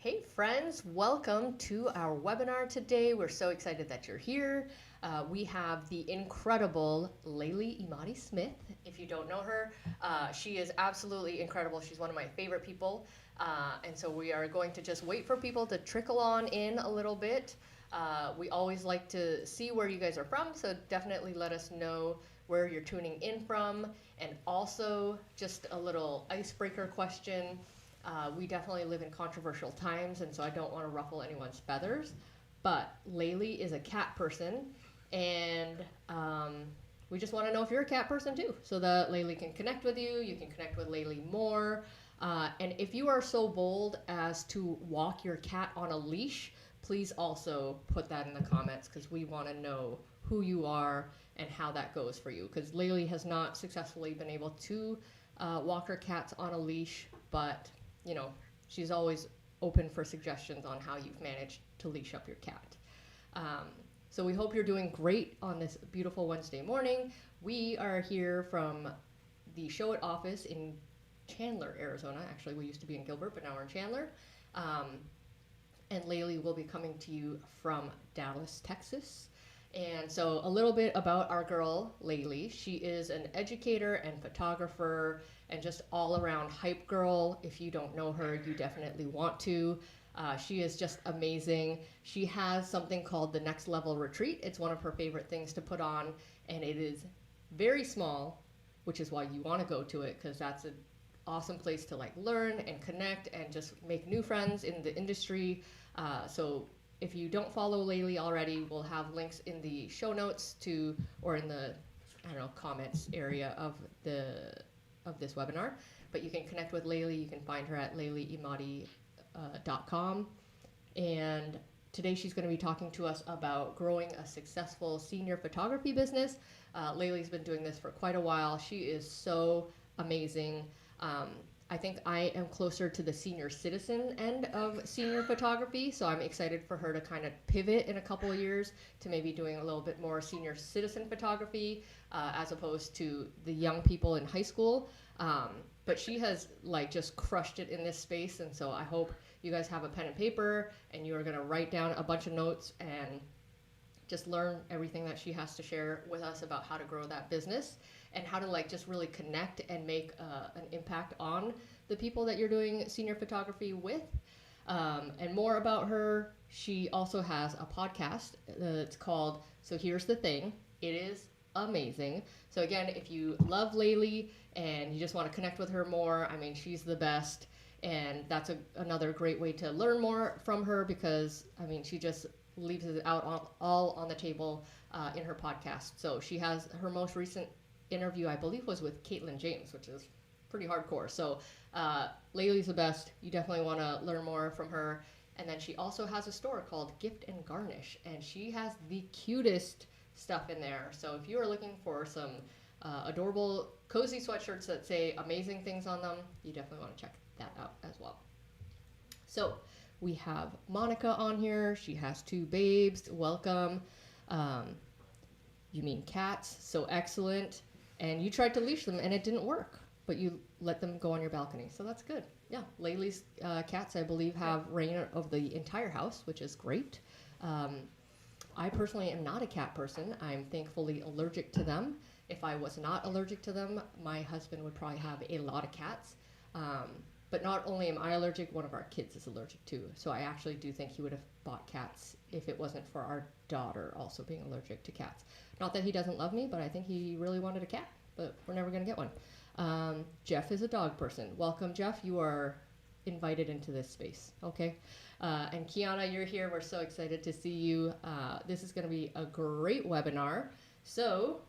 Hey friends, welcome to our webinar today. We're so excited that you're here. We have the incredible Laylee Imadi Smith. If you don't know her, she is absolutely incredible. She's one of my favorite people. And so we are going to just wait for people to trickle on in a little bit. We always like to see where you guys are from, so definitely let us know where you're tuning in from. And also, just a little icebreaker question. We definitely live in controversial times, and so I don't want to ruffle anyone's feathers. But Laylee is a cat person, and we just want to know if you're a cat person too, so that Laylee can connect with you. You can connect with Laylee more. And if you are so bold as to walk your cat on a leash, please also put that in the comments because we want to know who you are and how that goes for you. Because Laylee has not successfully been able to walk her cats on a leash, but you know, she's always open for suggestions on how you've managed to leash up your cat. So we hope you're doing great on this beautiful Wednesday morning. We are here from the Show It office in Chandler, Arizona. Actually, we used to be in Gilbert, but now we're in Chandler. And Laylee will be coming to you from Dallas, Texas. And so a little bit about our girl, Laylee. She is an educator and photographer and just all around hype girl. If you don't know her, you definitely want to. She is just amazing. She has something called the Next Level Retreat. It's one of her favorite things to put on, and it is very small, which is why you want to go to it, because that's an awesome place to like learn and connect and just make new friends in the industry. So if you don't follow Laylee already, we'll have links in the show notes to, or in the, comments area of this webinar. But you can connect with Laylee. You can find her at layleeimadi.com. And today she's going to be talking to us about growing a successful senior photography business. Laylee's been doing this for quite a while. She is so amazing. I think I am closer to the senior citizen end of senior photography, so I'm excited for her to kind of pivot in a couple of years to maybe doing a little bit more senior citizen photography as opposed to the young people in high school. But she has like just crushed it in this space, and so I hope you guys have a pen and paper and you are going to write down a bunch of notes and just learn everything that she has to share with us about how to grow that business and how to like just really connect and make an impact on the people that you're doing senior photography with. And more about her, she also has a podcast that's called So Here's the Thing. It is amazing. So again, if you love Laylee and you just want to connect with her more, I mean, she's the best. And that's another great way to learn more from her because, I mean, she just leaves it out all on the table in her podcast. So she has her most recent interview, I believe, was with Caitlin James, which is pretty hardcore. So Laylee's the best. You definitely want to learn more from her. And then she also has a store called Gift and Garnish, and she has the cutest stuff in there. So if you are looking for some adorable, cozy sweatshirts that say amazing things on them, you definitely want to check that out as well. So we have Monica on here. She has two babes. Welcome. You mean cats. So excellent. And you tried to leash them and it didn't work, but you let them go on your balcony. So that's good. Yeah. Laylee's cats, I believe, have reign of the entire house, which is great. I personally am not a cat person. I'm thankfully allergic to them. If I was not allergic to them, my husband would probably have a lot of cats. But not only am I allergic, one of our kids is allergic too. So I actually do think he would have bought cats if it wasn't for our daughter also being allergic to cats. Not that he doesn't love me, but I think he really wanted a cat, but we're never going to get one. Jeff is a dog person. Welcome, Jeff. You are invited into this space, okay? And Kiana, you're here. We're so excited to see you. This is going to be a great webinar. So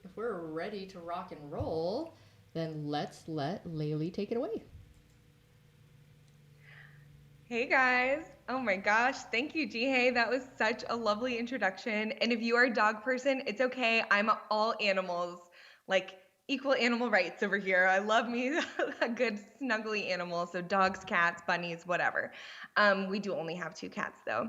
if we're ready to rock and roll, then let's let Laylee take it away. Hey guys. Oh my gosh. Thank you, Jihei. That was such a lovely introduction. And if you are a dog person, it's okay. I'm all animals. Like equal animal rights over here. I love me a good snuggly animal. So dogs, cats, bunnies, whatever. We do only have 2 cats though.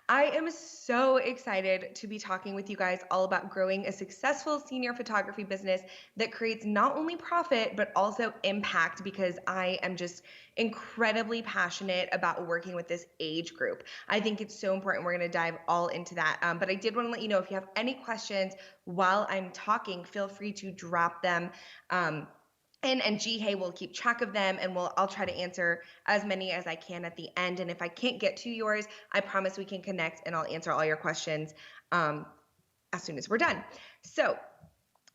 I am so excited to be talking with you guys all about growing a successful senior photography business that creates not only profit, but also impact, because I am just incredibly passionate about working with this age group. I think it's so important. We're going to dive all into that. But I did want to let you know, if you have any questions while I'm talking, feel free to drop them. Um, and Jihei will keep track of them, and I'll try to answer as many as I can at the end. And if I can't get to yours, I promise we can connect and I'll answer all your questions as soon as we're done. So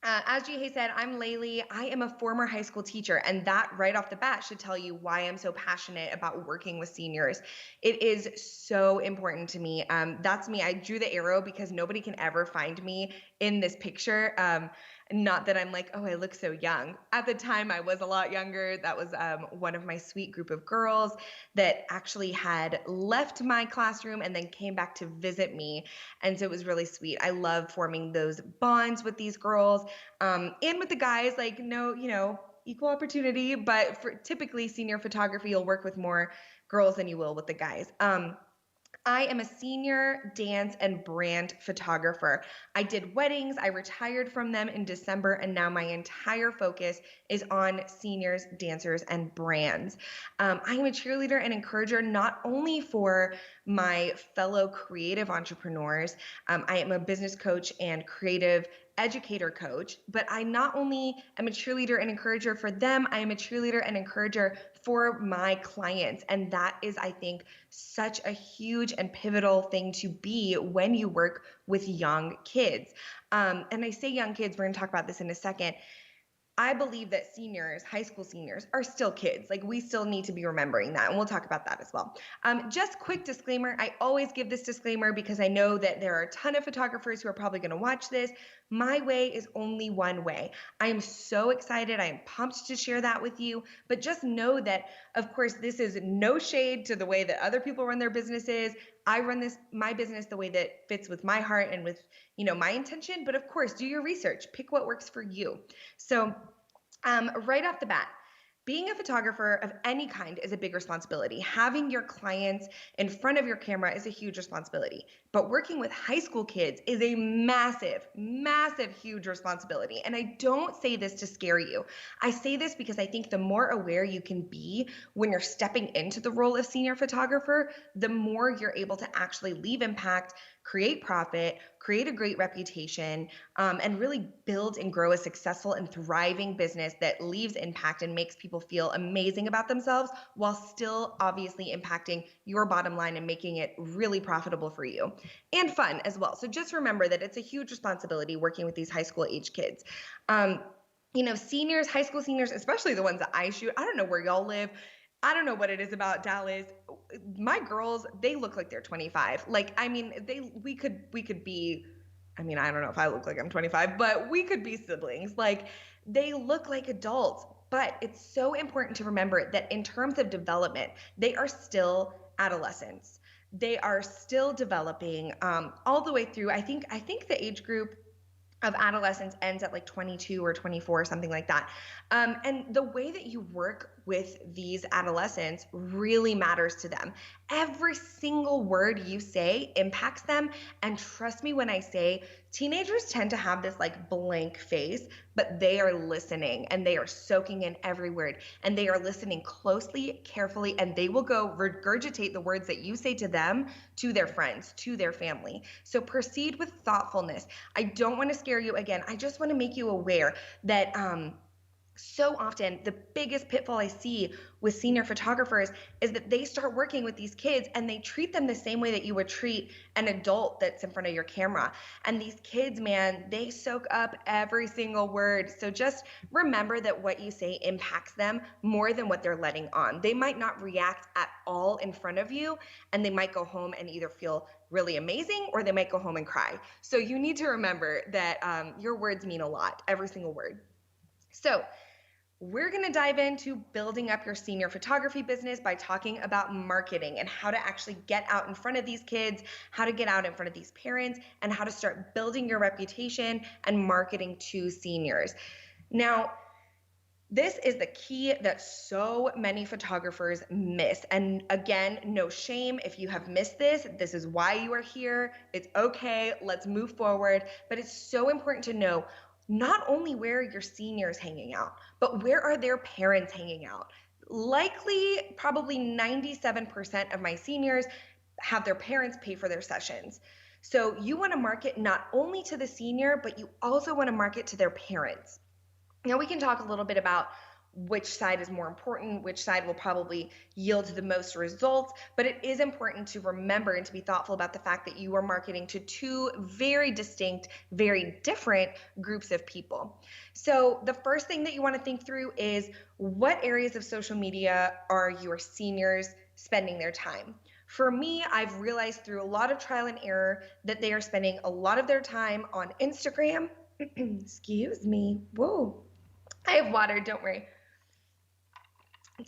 as Jihei said, I'm Laylee. I am a former high school teacher, and that right off the bat should tell you why I'm so passionate about working with seniors. It is so important to me. That's me. I drew the arrow because nobody can ever find me in this picture. Not that I'm like, oh, I look so young. At the time, I was a lot younger. That was one of my sweet group of girls that actually had left my classroom and then came back to visit me. And so it was really sweet. I love forming those bonds with these girls, and with the guys, like, no, equal opportunity, but for typically senior photography, you'll work with more girls than you will with the guys. I am a senior dance and brand photographer. I did weddings, I retired from them in December, and now my entire focus is on seniors, dancers, and brands. I am a cheerleader and encourager not only for my fellow creative entrepreneurs. I am a business coach and creative educator coach, but I not only am a cheerleader and encourager for them, I am a cheerleader and encourager for my clients. And that is, I think, such a huge and pivotal thing to be when you work with young kids. And I say young kids, we're going to talk about this in a second. I believe that seniors, high school seniors, are still kids. Like, we still need to be remembering that, and we'll talk about that as well. Just quick disclaimer, I always give this disclaimer because I know that there are a ton of photographers who are probably going to watch this. My way is only one way. I am so excited. I am pumped to share that with you, but just know that, of course, this is no shade to the way that other people run their businesses. I run my business the way that fits with my heart and with, my intention. But of course, do your research, pick what works for you. So right off the bat, being a photographer of any kind is a big responsibility. Having your clients in front of your camera is a huge responsibility. But working with high school kids is a massive, massive, huge responsibility. And I don't say this to scare you. I say this because I think the more aware you can be when you're stepping into the role of senior photographer, the more you're able to actually leave impact, create profit, create a great reputation, and really build and grow a successful and thriving business that leaves impact and makes people feel amazing about themselves while still obviously impacting your bottom line and making it really profitable for you and fun as well. So just remember that it's a huge responsibility working with these high school age kids. Seniors, high school seniors, especially the ones that I shoot, I don't know where y'all live. I don't know what it is about Dallas. My girls, they look like they're 25. Like, I mean, we could be, I mean, I don't know if I look like I'm 25, but we could be siblings. Like, they look like adults. But it's so important to remember that in terms of development, they are still adolescents. They are still developing all the way through. I think the age group of adolescence ends at like 22 or 24, something like that. And the way that you work with these adolescents really matters to them. Every single word you say impacts them. And trust me when I say, teenagers tend to have this like blank face, but they are listening and they are soaking in every word and they are listening closely, carefully, and they will go regurgitate the words that you say to them, to their friends, to their family. So proceed with thoughtfulness. I don't want to scare you again. I just want to make you aware that so often the biggest pitfall I see with senior photographers is that they start working with these kids and they treat them the same way that you would treat an adult that's in front of your camera. And these kids, man, they soak up every single word. So just remember that what you say impacts them more than what they're letting on. They might not react at all in front of you, and they might go home and either feel really amazing or they might go home and cry. So you need to remember that your words mean a lot, every single word. So we're going to dive into building up your senior photography business by talking about marketing and how to actually get out in front of these kids, how to get out in front of these parents, and how to start building your reputation and marketing to seniors. Now, this is the key that so many photographers miss. And again, no shame if you have missed this. This is why you are here. It's okay. Let's move forward. But it's so important to know not only where are your seniors hanging out, but where are their parents hanging out? Likely, probably 97% of my seniors have their parents pay for their sessions. So you want to market not only to the senior, but you also want to market to their parents. Now we can talk a little bit about which side is more important, which side will probably yield the most results, but it is important to remember and to be thoughtful about the fact that you are marketing to two very distinct, very different groups of people. So the first thing that you want to think through is what areas of social media are your seniors spending their time? For me, I've realized through a lot of trial and error that they are spending a lot of their time on Instagram. Excuse me. Whoa. I have water, don't worry.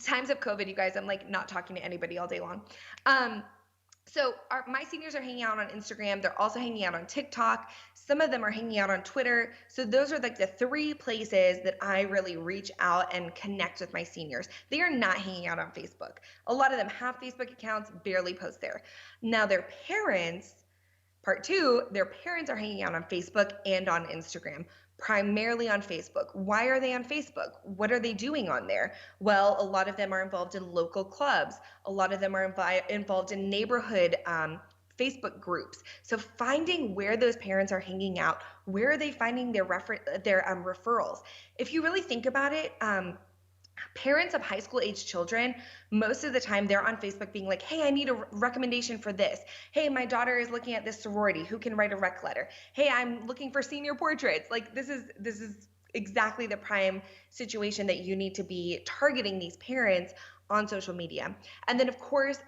Times of COVID, you guys, I'm like not talking to anybody all day long. So my seniors are hanging out on Instagram. They're also hanging out on TikTok. Some of them are hanging out on Twitter. So those are like the three places that I really reach out and connect with my seniors. They are not hanging out on Facebook. A lot of them have Facebook accounts, barely post there. Now their parents, part two, their parents are hanging out on Facebook and on Instagram, primarily on Facebook. Why are they on Facebook? What are they doing on there? Well, a lot of them are involved in local clubs. A lot of them are involved in neighborhood Facebook groups. So finding where those parents are hanging out, where are they finding their referrals? If you really think about it, parents of high school age children, most of the time they're on Facebook being like, hey, I need a recommendation for this. Hey, my daughter is looking at this sorority. Who can write a rec letter? Hey, I'm looking for senior portraits. Like this is exactly the prime situation that you need to be targeting these parents on social media. And then of course,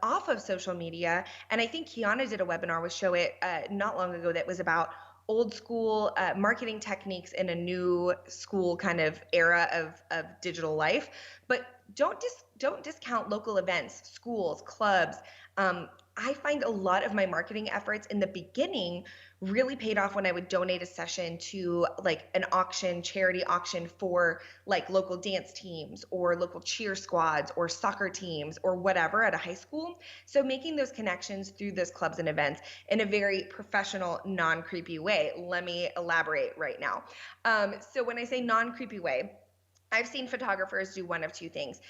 off of social media, and I think Kiana did a webinar with Show It not long ago that was about old school marketing techniques in a new school kind of era of digital life. But don't discount local events, schools, clubs. I find a lot of my marketing efforts in the beginning really paid off when I would donate a session to like an auction, charity auction for like local dance teams or local cheer squads or soccer teams or whatever at a high school. So making those connections through those clubs and events in a very professional, non-creepy way. Let me elaborate right now. So when I say non-creepy way, I've seen photographers do one of two things.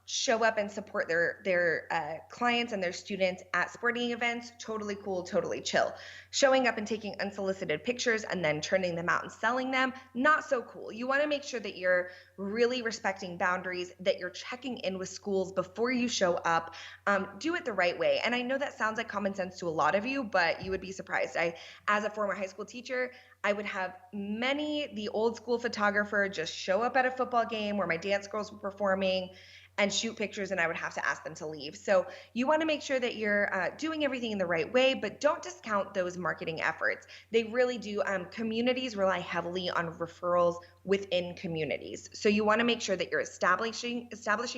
Show up and support their clients and their students at sporting events, totally cool, totally chill. Showing up and taking unsolicited pictures and then turning them out and selling them, not so cool. You want to make sure that you're really respecting boundaries, that you're checking in with schools before you show up. Do it the right way. And I know that sounds like common sense to a lot of you, but you would be surprised. As a former high school teacher, I would have the old school photographer just show up at a football game where my dance girls were performing and shoot pictures, and I would have to ask them to leave. So you want to make sure that you're doing everything in the right way, but don't discount those marketing efforts. They really do. Communities rely heavily on referrals within communities. So you want to make sure that you're establishing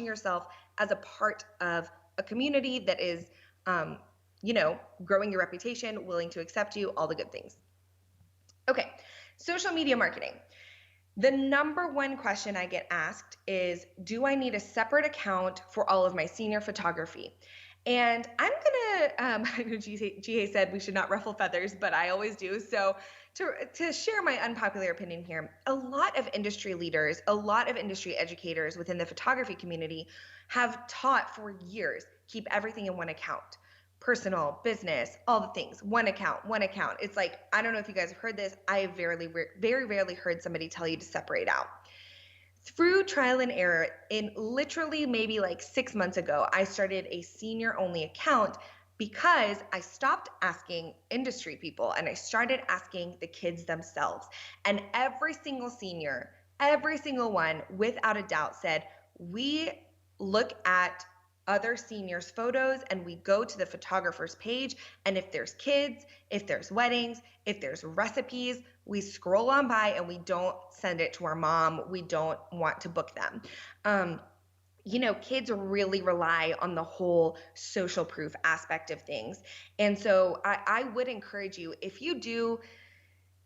yourself as a part of a community that is, growing your reputation, willing to accept you, all the good things. Okay, social media marketing. The number one question I get asked is, do I need a separate account for all of my senior photography? And I'm gonna, I know GA said we should not ruffle feathers, but I always do. So to share my unpopular opinion here, a lot of industry leaders, a lot of industry educators within the photography community have taught for years, keep everything in one account. Personal, business, all the things, one account, one account. It's like, I don't know if you guys have heard this. I have very rarely heard somebody tell you to separate out. Through trial and error, in literally maybe like 6 months ago, I started a senior only account because I stopped asking industry people and I started asking the kids themselves. And every single senior, every single one, without a doubt, said, we look at other seniors' photos and we go to the photographer's page, and if there's kids, if there's weddings, if there's recipes, we scroll on by and we don't send it to our mom. We don't want to book them. Kids really rely on the whole social proof aspect of things. And so I would encourage you, if you do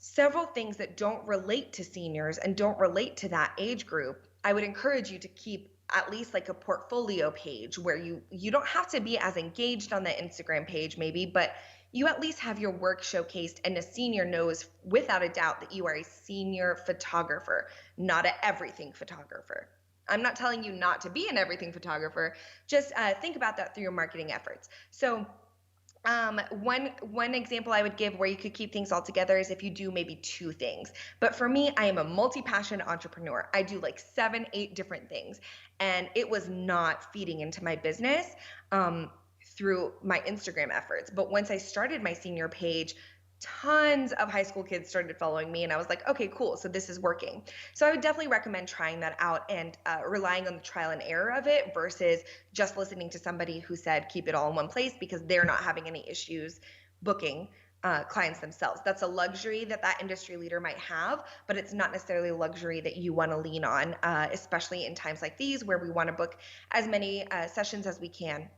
several things that don't relate to seniors and don't relate to that age group, I would encourage you to keep at least like a portfolio page where you don't have to be as engaged on the Instagram page maybe, but you at least have your work showcased and a senior knows without a doubt that you are a senior photographer, not an everything photographer. I'm not telling you not to be an everything photographer. Just think about that through your marketing efforts. So one example I would give where you could keep things all together is if you do maybe two things. But for me, I am a multi-passion entrepreneur. I do like 7, 8 different things, and it was not feeding into my business through my Instagram efforts. But once I started my senior page, tons of high school kids started following me, and I was like, okay, cool, so this is working. So I would definitely recommend trying that out and relying on the trial and error of it versus just listening to somebody who said keep it all in one place because they're not having any issues booking clients themselves. That's a luxury that that industry leader might have, but it's not necessarily a luxury that you want to lean on, especially in times like these where we want to book as many sessions as we can.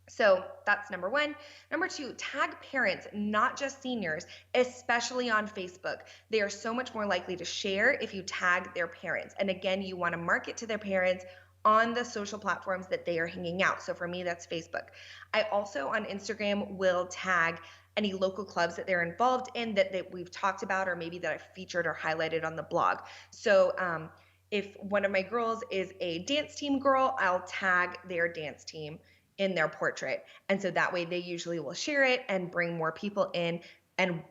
So that's number one. Number two, tag parents, not just seniors, especially on Facebook. They are so much more likely to share if you tag their parents. And again, you want to market to their parents on the social platforms that they are hanging out. So for me, that's Facebook. I also on Instagram will tag any local clubs that they're involved in that we've talked about or maybe that I've featured or highlighted on the blog. So if one of my girls is a dance team girl, I'll tag their dance team in their portrait. And so that way they usually will share it and bring more people in and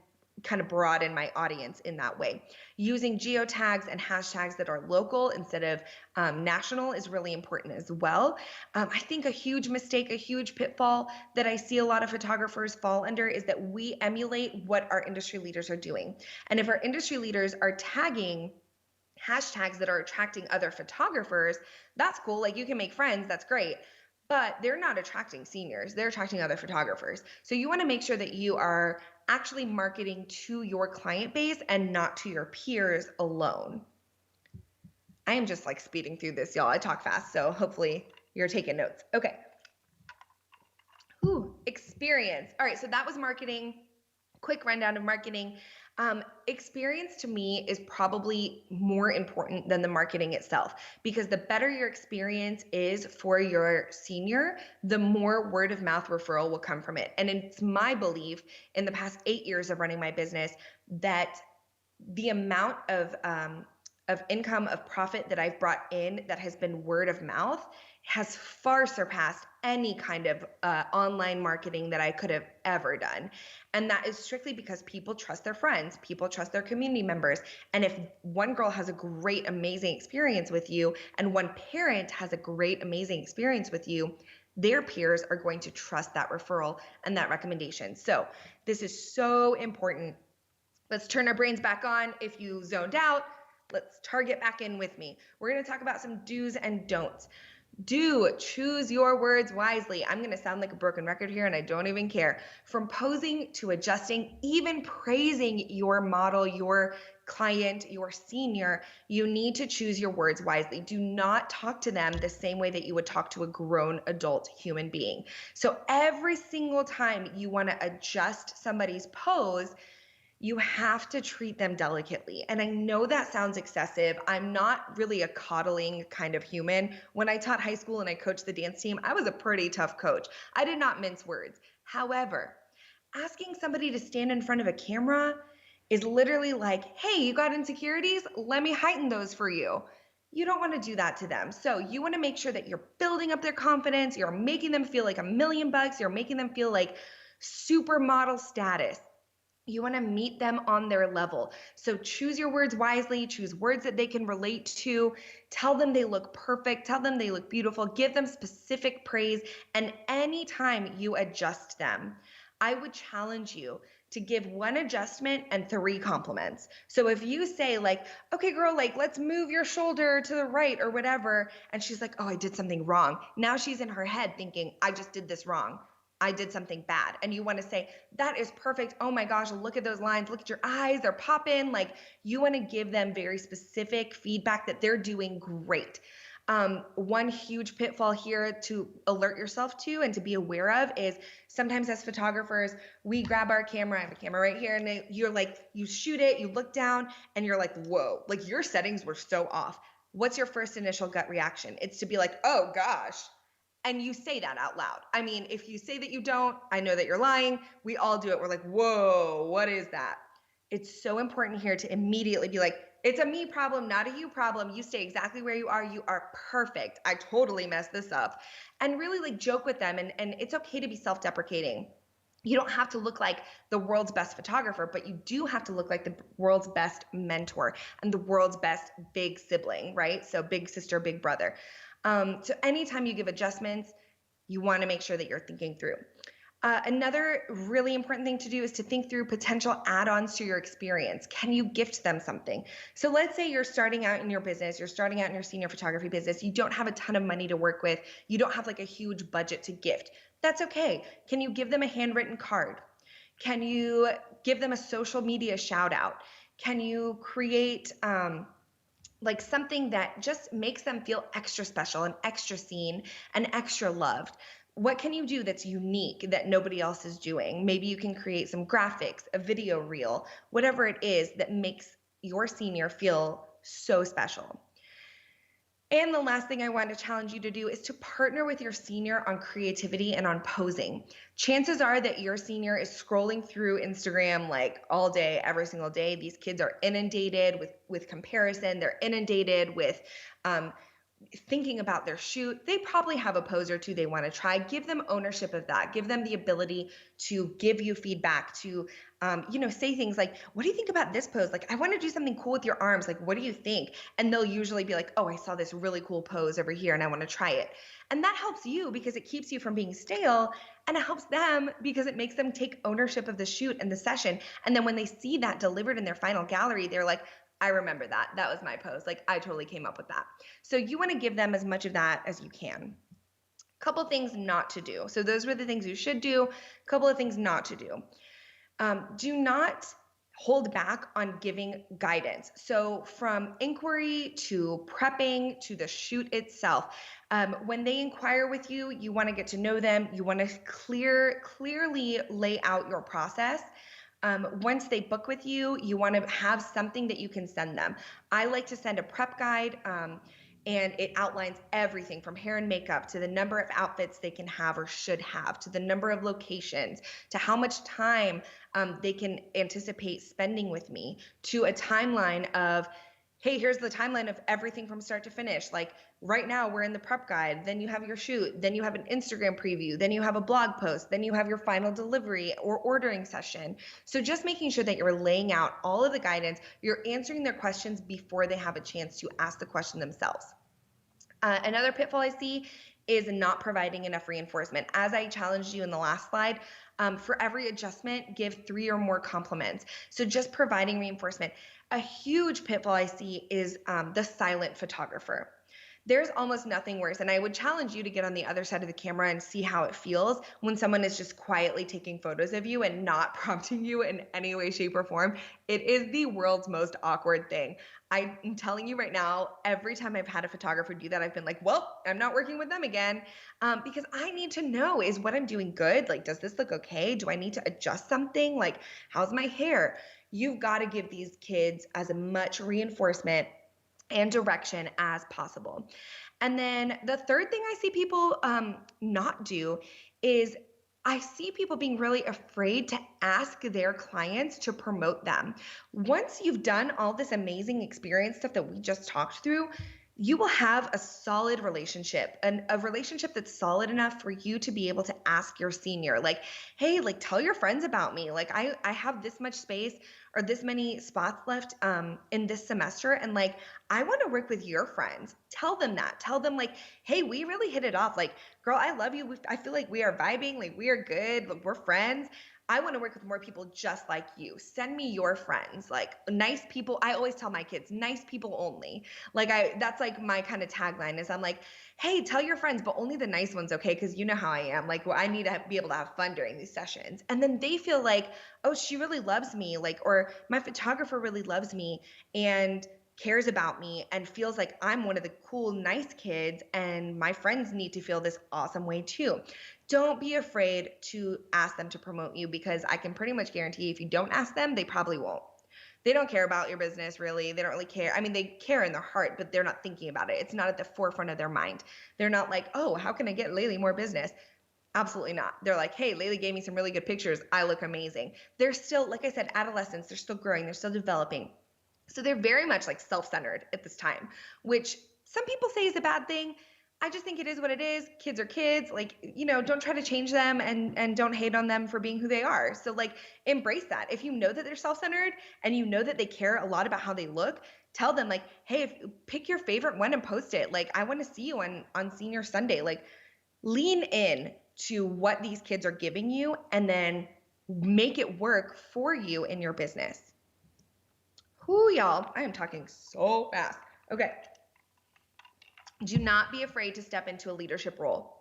kind of broaden my audience in that way. Using geotags and hashtags that are local instead of national is really important as well. I think a huge mistake, a huge pitfall that I see a lot of photographers fall under is that we emulate what our industry leaders are doing. And if our industry leaders are tagging hashtags that are attracting other photographers, that's cool. Like you can make friends, that's great. But they're not attracting seniors, they're attracting other photographers. So you want to make sure that you are actually marketing to your client base and not to your peers alone. I am just like speeding through this, y'all. I talk fast, so hopefully you're taking notes. Okay. Ooh, experience. All right, so that was marketing. Quick rundown of marketing. Experience to me is probably more important than the marketing itself because the better your experience is for your senior, the more word of mouth referral will come from it. And it's my belief in the past 8 years of running my business that the amount of income, of profit that I've brought in that has been word of mouth has far surpassed any kind of online marketing that I could have ever done. And that is strictly because people trust their friends, people trust their community members. And if one girl has a great, amazing experience with you, and one parent has a great, amazing experience with you, their peers are going to trust that referral and that recommendation. So this is so important. Let's turn our brains back on. If you zoned out, let's target back in with me. We're going to talk about some do's and don'ts. Do choose your words wisely. I'm going to sound like a broken record here, and I don't even care. From posing to adjusting, even praising your model, your client, your senior, you need to choose your words wisely. Do not talk to them the same way that you would talk to a grown adult human being. So every single time you want to adjust somebody's pose, you have to treat them delicately. And I know that sounds excessive. I'm not really a coddling kind of human. When I taught high school and I coached the dance team, I was a pretty tough coach. I did not mince words. However, asking somebody to stand in front of a camera is literally like, hey, you got insecurities? Let me heighten those for you. You don't want to do that to them. So you want to make sure that you're building up their confidence. You're making them feel like $1,000,000. You're making them feel like supermodel status. You want to meet them on their level. So choose your words wisely, choose words that they can relate to, tell them they look perfect, tell them they look beautiful, give them specific praise, and anytime you adjust them, I would challenge you to give one adjustment and 3 compliments. So if you say like, okay, girl, like let's move your shoulder to the right or whatever, and she's like, oh, I did something wrong. Now she's in her head thinking, I just did this wrong. I did something bad. And you want to say, that is perfect. Oh my gosh, look at those lines. Look at your eyes. They're popping. Like you want to give them very specific feedback that they're doing great. One huge pitfall here to alert yourself to and to be aware of is sometimes as photographers, we grab our camera. I have a camera right here, and you're like, you shoot it, you look down, and you're like, whoa, like your settings were so off. What's your first initial gut reaction? It's to be like, oh gosh. And you say that out loud. I mean, if you say that you don't, I know that you're lying. We all do it. We're like, whoa, what is that? It's so important here to immediately be like, it's a me problem, not a you problem. You stay exactly where you are. You are perfect. I totally messed this up. And really like joke with them. And it's okay to be self-deprecating. You don't have to look like the world's best photographer, but you do have to look like the world's best mentor and the world's best big sibling, right? So big sister, big brother. So anytime you give adjustments, you want to make sure that you're thinking through. Another really important thing to do is to think through potential add-ons to your experience. Can you gift them something? So let's say you're starting out in your business, you're starting out in your senior photography business, you don't have a ton of money to work with, you don't have like a huge budget to gift. That's okay. Can you give them a handwritten card? Can you give them a social media shout out? Can you create like something that just makes them feel extra special and extra seen and extra loved? What can you do that's unique that nobody else is doing? Maybe you can create some graphics, a video reel, whatever it is that makes your senior feel so special. And the last thing I want to challenge you to do is to partner with your senior on creativity and on posing. Chances are that your senior is scrolling through Instagram like all day, every single day. These kids are inundated with comparison. They're inundated with thinking about their shoot. They probably have a pose or two they want to try. Give them ownership of that. Give them the ability to give you feedback, to say things like, what do you think about this pose? Like, I want to do something cool with your arms. Like, what do you think? And they'll usually be like, oh, I saw this really cool pose over here and I want to try it. And that helps you because it keeps you from being stale, and it helps them because it makes them take ownership of the shoot and the session. And then when they see that delivered in their final gallery, they're like, I remember that. That was my pose. Like, I totally came up with that. So you want to give them as much of that as you can. Couple things not to do. So those were the things you should do. Couple of things not to do. Do not hold back on giving guidance. So from inquiry to prepping to the shoot itself, when they inquire with you, you want to get to know them. You want to clearly lay out your process. Once they book with you, you want to have something that you can send them. I like to send a prep guide, and it outlines everything from hair and makeup to the number of outfits they can have or should have, to the number of locations, to how much time they can anticipate spending with me, to a timeline of, hey, here's the timeline of everything from start to finish. Like right now we're in the prep guide, then you have your shoot, then you have an Instagram preview, then you have a blog post, then you have your final delivery or ordering session. So just making sure that you're laying out all of the guidance, you're answering their questions before they have a chance to ask the question themselves. Another pitfall I see is not providing enough reinforcement. As I challenged you in the last slide, for every adjustment, give 3 or more compliments. So just providing reinforcement. A huge pitfall I see is the silent photographer. There's almost nothing worse, and I would challenge you to get on the other side of the camera and see how it feels when someone is just quietly taking photos of you and not prompting you in any way, shape, or form. It is the world's most awkward thing. I'm telling you right now, every time I've had a photographer do that, I've been like, well, I'm not working with them again, because I need to know, is what I'm doing good? Like, does this look okay? Do I need to adjust something? Like, how's my hair? You've got to give these kids as much reinforcement and direction as possible. And then the third thing I see people not do is I see people being really afraid to ask their clients to promote them. Once you've done all this amazing experience stuff that we just talked through, you will have a solid relationship, and a relationship that's solid enough for you to be able to ask your senior, like, hey, like, tell your friends about me. Like, I have this much space or this many spots left in this semester, and like, I want to work with your friends. Tell them that. Tell them like, hey, we really hit it off. Like, girl, I love you. I feel like we are vibing. Like, we are good. Like, we're friends. I want to work with more people just like you. Send me your friends, like nice people. I always tell my kids, nice people only. That's like my kind of tagline is I'm like, hey, tell your friends, but only the nice ones, okay? Because you know how I am. Like, well, I need to be able to have fun during these sessions. And then they feel like, oh, she really loves me, like, or my photographer really loves me and cares about me and feels like I'm one of the cool, nice kids, and my friends need to feel this awesome way too. Don't be afraid to ask them to promote you, because I can pretty much guarantee if you don't ask them, they probably won't. They don't care about your business, really. They don't really care. I mean, they care in their heart, but they're not thinking about it. It's not at the forefront of their mind. They're not like, oh, how can I get Laylee more business? Absolutely not. They're like, hey, Laylee gave me some really good pictures. I look amazing. They're still, like I said, adolescents. They're still growing. They're still developing. So they're very much like self-centered at this time, which some people say is a bad thing. I just think it is what it is. Kids are kids. Like, don't try to change them, and don't hate on them for being who they are. So like, embrace that. If you know that they're self-centered and you know that they care a lot about how they look, tell them like, hey, pick your favorite one and post it. Like, I want to see you on senior Sunday. Like, lean in to what these kids are giving you and then make it work for you in your business. Whoo, y'all, I am talking so fast. Okay. Do not be afraid to step into a leadership role.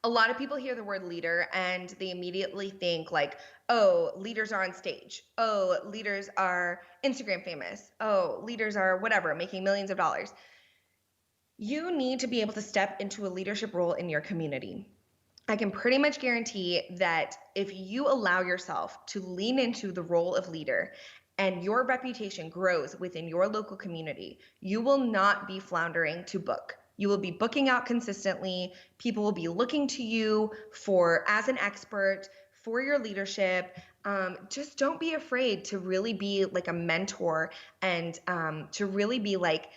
A lot of people hear the word leader and they immediately think like, oh, leaders are on stage. Oh, leaders are Instagram famous. Oh, leaders are whatever, making millions of dollars. You need to be able to step into a leadership role in your community. I can pretty much guarantee that if you allow yourself to lean into the role of leader and your reputation grows within your local community, you will not be floundering to book. You will be booking out consistently. People will be looking to you as an expert for your leadership. Just don't be afraid to really be like a mentor, and to really be like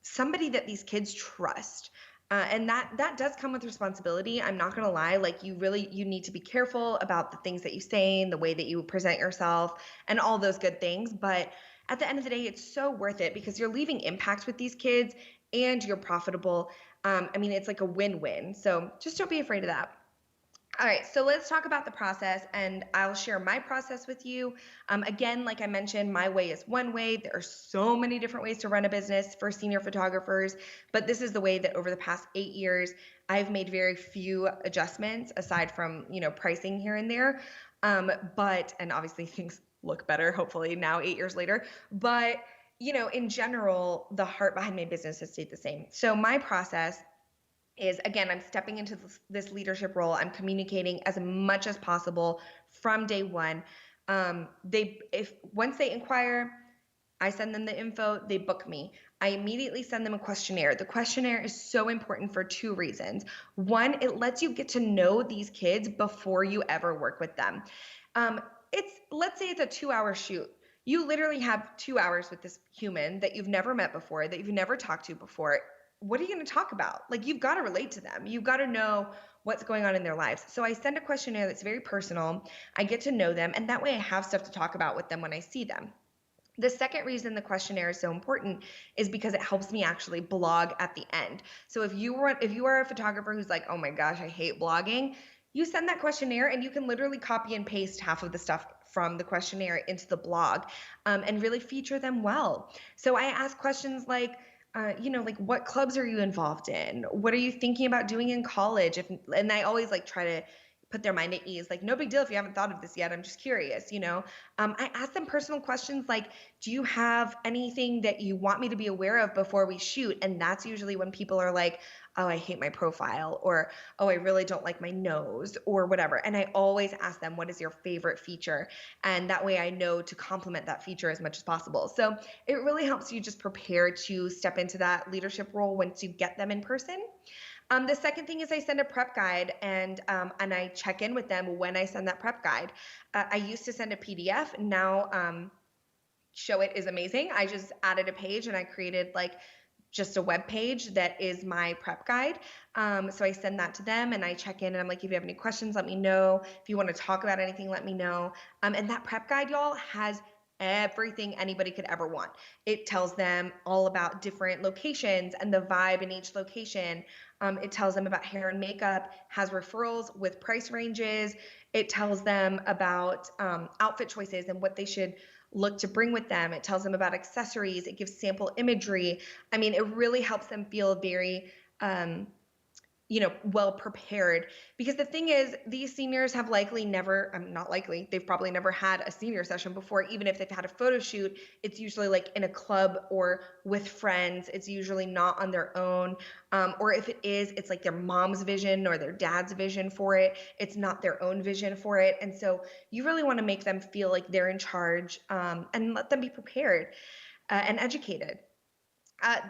somebody that these kids trust. And that does come with responsibility. I'm not gonna lie. Like, you need to be careful about the things that you say and the way that you present yourself and all those good things. But at the end of the day, it's so worth it because you're leaving impact with these kids and you're profitable. I mean, it's like a win-win. So just don't be afraid of that. All right, so let's talk about the process, and I'll share my process with you. Again, like I mentioned, my way is one way. There are so many different ways to run a business for senior photographers, but this is the way that over the past 8 years, I've made very few adjustments aside from, pricing here and there. And obviously things look better, hopefully now 8 years later. But, in general, the heart behind my business has stayed the same. So my process is, again, I'm stepping into this leadership role. I'm communicating as much as possible from day one. Once they inquire, I send them the info, they book me. I immediately send them a questionnaire. The questionnaire is so important for two reasons. One, it lets you get to know these kids before you ever work with them. Let's say it's a 2-hour shoot. You literally have 2 hours with this human that you've never met before, that you've never talked to before. What are you going to talk about? Like, you've got to relate to them. You've got to know what's going on in their lives. So I send a questionnaire that's very personal. I get to know them, and that way I have stuff to talk about with them when I see them. The second reason the questionnaire is so important is because it helps me actually blog at the end. So if you are a photographer who's like, oh my gosh, I hate blogging, you send that questionnaire and you can literally copy and paste half of the stuff from the questionnaire into the blog, and really feature them well. So I ask questions like, like, what clubs are you involved in? What are you thinking about doing in college? And I always like try to put their mind at ease. Like, no big deal if you haven't thought of this yet. I'm just curious, I ask them personal questions like, do you have anything that you want me to be aware of before we shoot? And that's usually when people are like, oh, I hate my profile, or, oh, I really don't like my nose, or whatever. And I always ask them, what is your favorite feature? And that way I know to complement that feature as much as possible. So it really helps you just prepare to step into that leadership role once you get them in person. The second thing is I send a prep guide, and I check in with them when I send that prep guide. I used to send a PDF. Now, Show It is amazing. I just added a page and I created like just a web page that is my prep guide. So I send that to them and I check in and I'm like, if you have any questions, let me know. If you want to talk about anything, let me know. And that prep guide, y'all, has everything anybody could ever want. It tells them all about different locations and the vibe in each location. It tells them about hair and makeup, has referrals with price ranges. It tells them about outfit choices and what they should look to bring with them. It tells them about accessories. It gives sample imagery. I mean, it really helps them feel very well prepared, because the thing is, these seniors have likely never, not likely, they've probably never had a senior session before. Even if they've had a photo shoot, it's usually like in a club or with friends. It's usually not on their own. Or if it is, it's like their mom's vision or their dad's vision for it. It's not their own vision for it. And so you really want to make them feel like they're in charge, and let them be prepared and educated.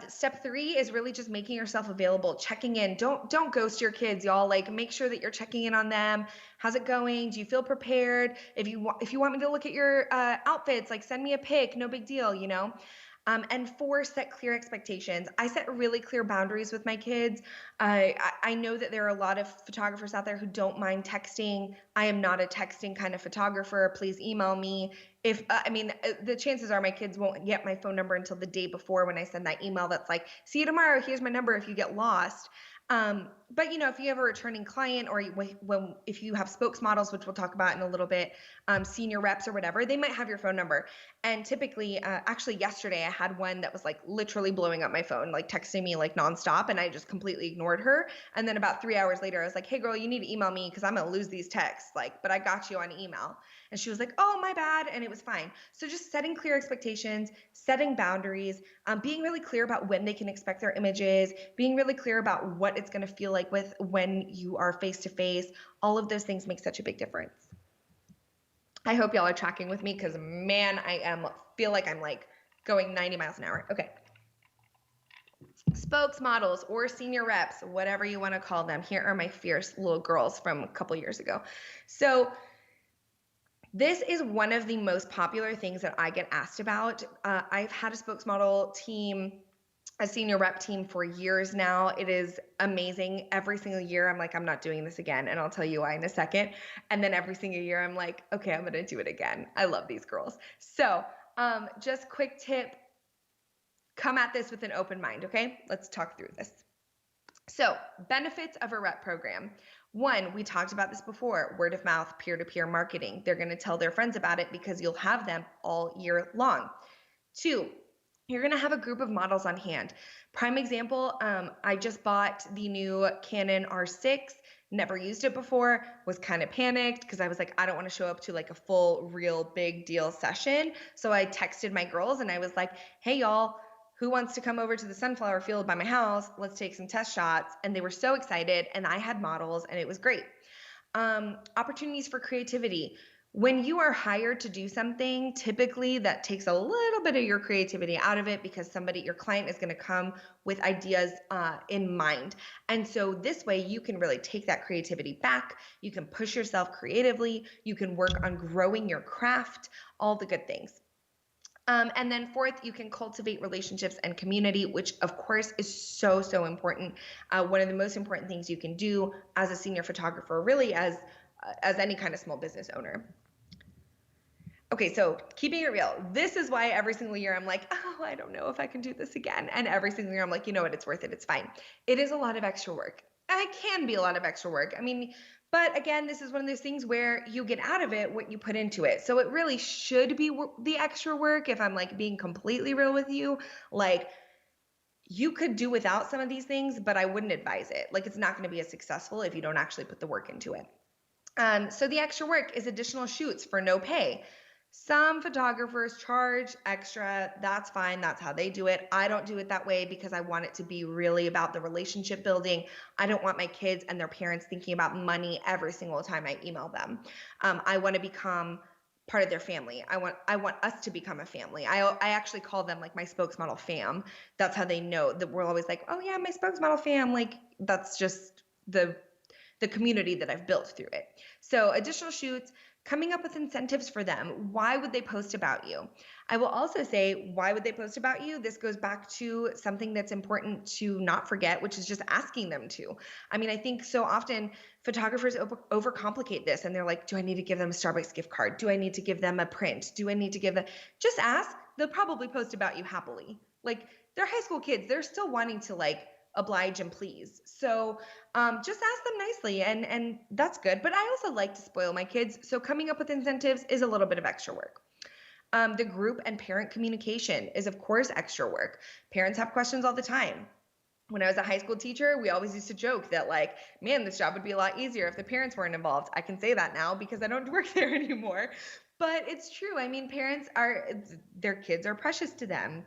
Step 3 is really just making yourself available, checking in. Don't ghost your kids, y'all. Like, make sure that you're checking in on them. How's it going? Do you feel prepared? If you want me to look at your outfits, like, send me a pic. No big deal, you know. And 4, set clear expectations. I set really clear boundaries with my kids. I know that there are a lot of photographers out there who don't mind texting. I am not a texting kind of photographer. Please email me. If the chances are my kids won't get my phone number until the day before, when I send that email that's like, see you tomorrow, here's my number if you get lost. But if you have a returning client, or if you have spokesmodels, which we'll talk about in a little bit, senior reps or whatever, they might have your phone number. And typically, actually yesterday I had one that was like literally blowing up my phone, like texting me like nonstop, and I just completely ignored her. And then about 3 hours later, I was like, hey girl, you need to email me because I'm gonna lose these texts, like, but I got you on email. And she was like, oh, my bad. And it was fine. So just setting clear expectations, setting boundaries, being really clear about when they can expect their images, being really clear about what it's going to feel like when you are face to face. All of those things make such a big difference. I hope y'all are tracking with me, because man, feel like I'm like going 90 miles an hour. Okay. Spokesmodels or senior reps, whatever you want to call them. Here are my fierce little girls from a couple years ago. So this is one of the most popular things that I get asked about. I've had a spokesmodel team, a senior rep team for years now. It is amazing. Every single year, I'm like, I'm not doing this again. And I'll tell you why in a second. And then every single year, I'm like, okay, I'm going to do it again. I love these girls. So just quick tip, come at this with an open mind, okay? Let's talk through this. So, benefits of a rep program. 1, we talked about this before, word of mouth, peer-to-peer marketing. They're going to tell their friends about it because you'll have them all year long. 2, you're going to have a group of models on hand. Prime example, I just bought the new Canon R6, never used it before, was kind of panicked because I was like, I don't want to show up to like a full, real big deal session. So I texted my girls and I was like, hey y'all, who wants to come over to the sunflower field by my house? Let's take some test shots. And they were so excited, and I had models, and it was great. Opportunities for creativity. When you are hired to do something, typically that takes a little bit of your creativity out of it, because your client is going to come with ideas in mind. And so this way you can really take that creativity back. You can push yourself creatively. You can work on growing your craft, all the good things. And then 4th, you can cultivate relationships and community, which of course is so, so important. One of the most important things you can do as a senior photographer, really as any kind of small business owner. Okay, so keeping it real, this is why every single year I'm like, oh, I don't know if I can do this again. And every single year I'm like, you know what, it's worth it, it's fine. It is a lot of extra work. It can be a lot of extra work. But again, this is one of those things where you get out of it what you put into it. So it really should be the extra work. If I'm like being completely real with you, like, you could do without some of these things, but I wouldn't advise it. Like, it's not going to be as successful if you don't actually put the work into it. So the extra work is additional shoots for no pay. Some photographers charge extra. That's fine. That's how they do it. I don't do it that way because I want it to be really about the relationship building. I don't want my kids and their parents thinking about money every single time I email them. I want to become part of their family. I want us to become a family. I actually call them like my spokesmodel fam. That's how they know that we're always like, oh yeah, my spokesmodel fam. Like, that's just the community that I've built through it. So additional shoots, coming up with incentives for them. Why would they post about you? I will also say, why would they post about you? This goes back to something that's important to not forget, which is just asking them to. I think so often photographers overcomplicate this, and they're like, do I need to give them a Starbucks gift card? Do I need to give them a print? Do I need to give them, just ask. They'll probably post about you happily. Like, they're high school kids. They're still wanting to like oblige and please. So just ask them nicely, and that's good. But I also like to spoil my kids. So coming up with incentives is a little bit of extra work. The group and parent communication is, of course, extra work. Parents have questions all the time. When I was a high school teacher, we always used to joke that like, man, this job would be a lot easier if the parents weren't involved. I can say that now because I don't work there anymore. But it's true. I mean, their kids are precious to them.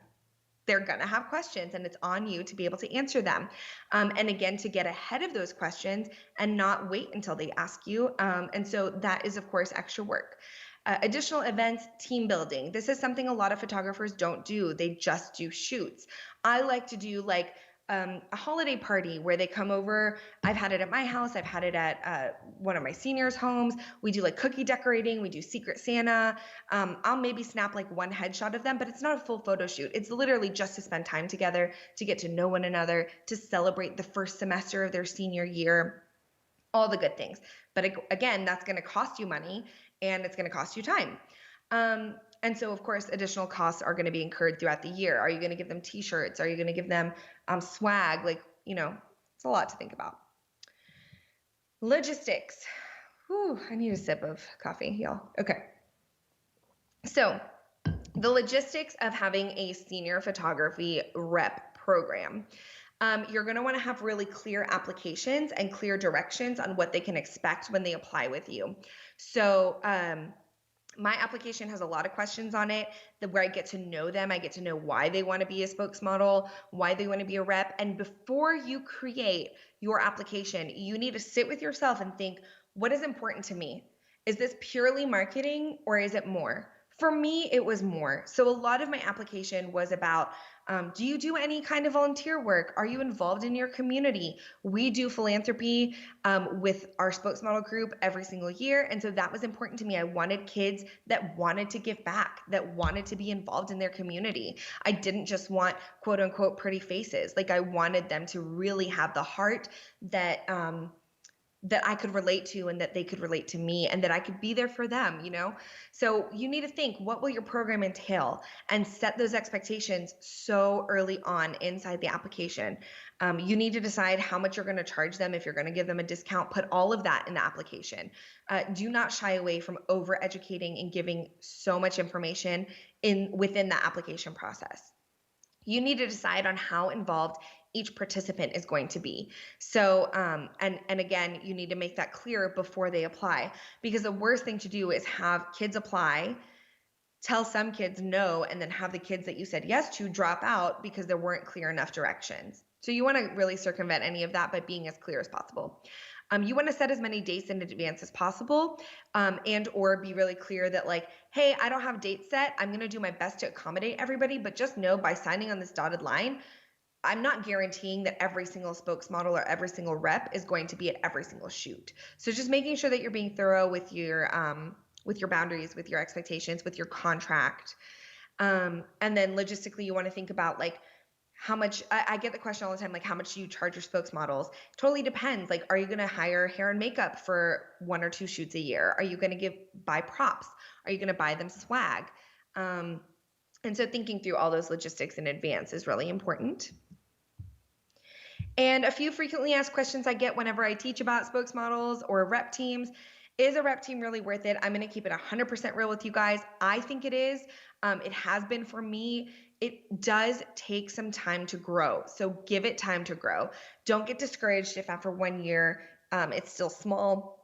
They're going to have questions, and it's on you to be able to answer them. And again, to get ahead of those questions and not wait until they ask you. And so that is, of course, extra work. Additional events, team building. This is something a lot of photographers don't do. They just do shoots. I like to do like a holiday party where they come over. I've had it at my house. I've had it at one of my seniors' homes. We do like cookie decorating. We do Secret Santa. I'll maybe snap like one headshot of them, but it's not a full photo shoot. It's literally just to spend time together, to get to know one another, to celebrate the first semester of their senior year, all the good things. But again, that's going to cost you money and it's going to cost you time. And so, of course, additional costs are going to be incurred throughout the year. Are you going to give them t-shirts? Are you going to give them swag? Like, it's a lot to think about. Logistics. Whew, I need a sip of coffee, y'all. Okay. So the logistics of having a senior photography rep program. You're going to want to have really clear applications and clear directions on what they can expect when they apply with you. So my application has a lot of questions on it where I get to know them. I get to know why they want to be a spokesmodel, why they want to be a rep. And before you create your application, you need to sit with yourself and think, what is important to me? Is this purely marketing or is it more? For me, it was more. So a lot of my application was about, do you do any kind of volunteer work? Are you involved in your community? We do philanthropy with our spokesmodel group every single year. And so that was important to me. I wanted kids that wanted to give back, that wanted to be involved in their community. I didn't just want quote unquote pretty faces. Like I wanted them to really have the heart that that I could relate to and that they could relate to me and that I could be there for them, So you need to think, what will your program entail, and set those expectations so early on inside the application. You need to decide how much you're going to charge them. If you're going to give them a discount, put all of that in the application. Do not shy away from over educating and giving so much information within the application process. You need to decide on how involved each participant is going to be. So, and again, you need to make that clear before they apply, because the worst thing to do is have kids apply, tell some kids no, and then have the kids that you said yes to drop out because there weren't clear enough directions. So you want to really circumvent any of that by being as clear as possible. You want to set as many dates in advance as possible, and or be really clear that like, hey, I don't have dates set. I'm going to do my best to accommodate everybody, but just know by signing on this dotted line, I'm not guaranteeing that every single spokesmodel or every single rep is going to be at every single shoot. So just making sure that you're being thorough with your boundaries, with your expectations, with your contract. And then logistically, you want to think about like, how much, I get the question all the time, like how much do you charge your spokesmodels? Totally depends. Like, are you going to hire hair and makeup for 1 or 2 shoots a year? Are you going to buy props? Are you going to buy them swag? And so thinking through all those logistics in advance is really important. And a few frequently asked questions I get whenever I teach about spokesmodels or rep teams. Is a rep team really worth it? I'm going to keep it 100% real with you guys. I think it is. It has been for me. It does take some time to grow. So give it time to grow. Don't get discouraged if after 1 year it's still small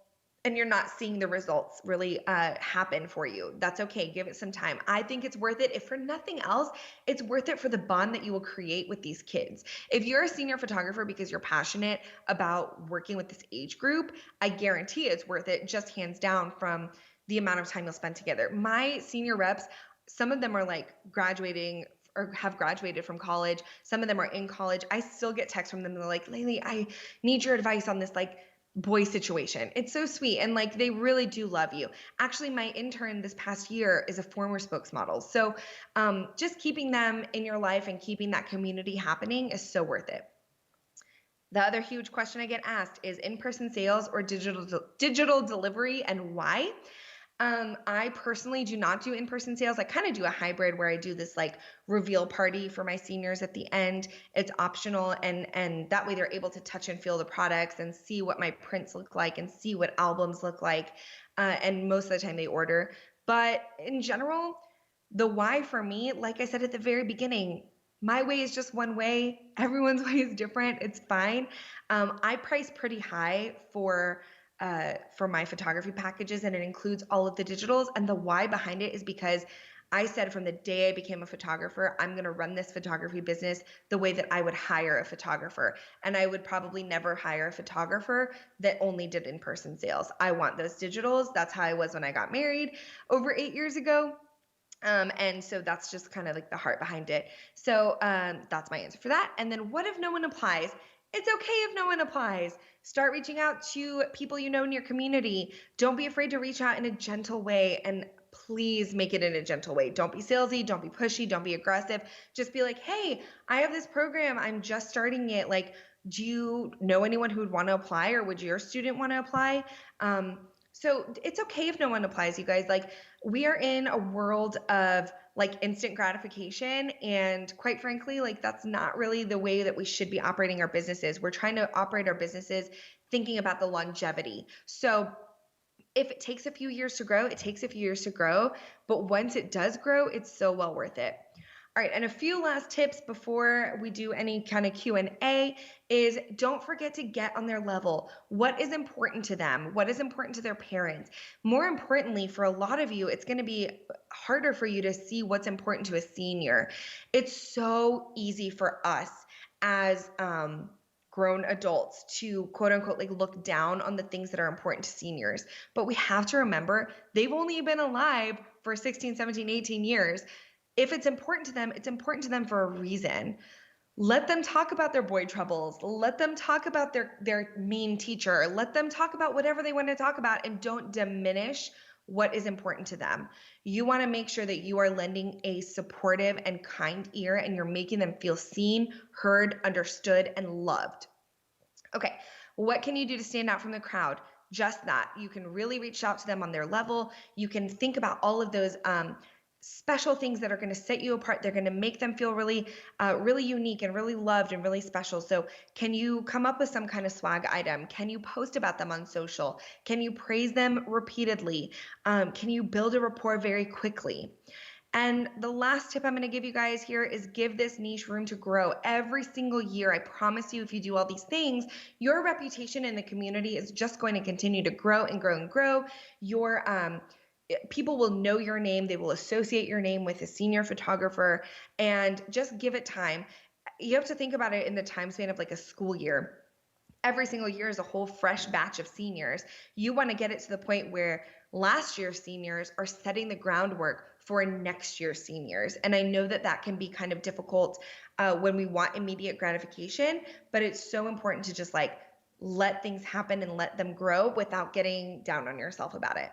and you're not seeing the results really happen for you. That's okay. Give it some time. I think it's worth it. If for nothing else, it's worth it for the bond that you will create with these kids. If you're a senior photographer because you're passionate about working with this age group, I guarantee it's worth it, just hands down, from the amount of time you'll spend together. My senior reps, some of them are like graduating or have graduated from college. Some of them are in college. I still get texts from them. They're like, Laylee, I need your advice on this boy situation. It's so sweet. And they really do love you. Actually, my intern this past year is a former spokesmodel. So just keeping them in your life and keeping that community happening is so worth it. The other huge question I get asked is in-person sales or digital delivery, and why? I personally do not do in-person sales. I kind of do a hybrid where I do this reveal party for my seniors at the end. It's optional, and that way they're able to touch and feel the products and see what my prints look like and see what albums look like. And most of the time they order. But in general, the why for me, like I said at the very beginning, My way is just one way. Everyone's way is different. It's fine. I price pretty high for my photography packages, and it includes all of the digitals. And the why behind it is because I said from the day I became a photographer, I'm going to run this photography business the way that I would hire a photographer. And I would probably never hire a photographer that only did in-person sales. I want those digitals. That's how I was when I got married over 8 years ago. And so that's just kind of like the heart behind it. So that's my answer for that. And then what if no one applies? It's okay if no one applies. Start reaching out to people you know in your community. Don't be afraid to reach out in a gentle way, and please make it in a gentle way. Don't be salesy, don't be pushy, don't be aggressive. Just be like, hey, I have this program. I'm just starting it. Like, do you know anyone who would want to apply, or would your student want to apply? So it's okay if no one applies, you guys. Like, we are in a world of like instant gratification, and quite frankly, like that's not really the way that we should be operating our businesses. We're trying to operate our businesses thinking about the longevity. So if it takes a few years to grow, it takes a few years to grow, but once it does grow, it's so well worth it. All right, and a few last tips before we do any kind of Q&A is don't forget to get on their level. What is important to them? What is important to their parents? More importantly, for a lot of you, it's going to be harder for you to see what's important to a senior. It's so easy for us as grown adults to quote unquote like look down on the things that are important to seniors. But we have to remember they've only been alive for 16, 17, 18 years. If it's important to them, it's important to them for a reason. Let them talk about their boy troubles. Let them talk about their mean teacher. Let them talk about whatever they want to talk about, and don't diminish what is important to them. You want to make sure that you are lending a supportive and kind ear, and you're making them feel seen, heard, understood, and loved. Okay, what can you do to stand out from the crowd? Just that. You can really reach out to them on their level. You can think about all of those special things that are going to set you apart. They're going to make them feel really, really unique and really loved and really special. So can you come up with some kind of swag item? Can you post about them on social? Can you praise them repeatedly? Can you build a rapport very quickly? And the last tip I'm going to give you guys here is give this niche room to grow every single year. I promise you, if you do all these things, your reputation in the community is just going to continue to grow and grow and grow. Your people will know your name. They will associate your name with a senior photographer, and just give it time. You have to think about it in the time span of like a school year. Every single year is a whole fresh batch of seniors. You want to get it to the point where last year's seniors are setting the groundwork for next year's seniors. And I know that that can be kind of difficult when we want immediate gratification, but it's so important to just like let things happen and let them grow without getting down on yourself about it.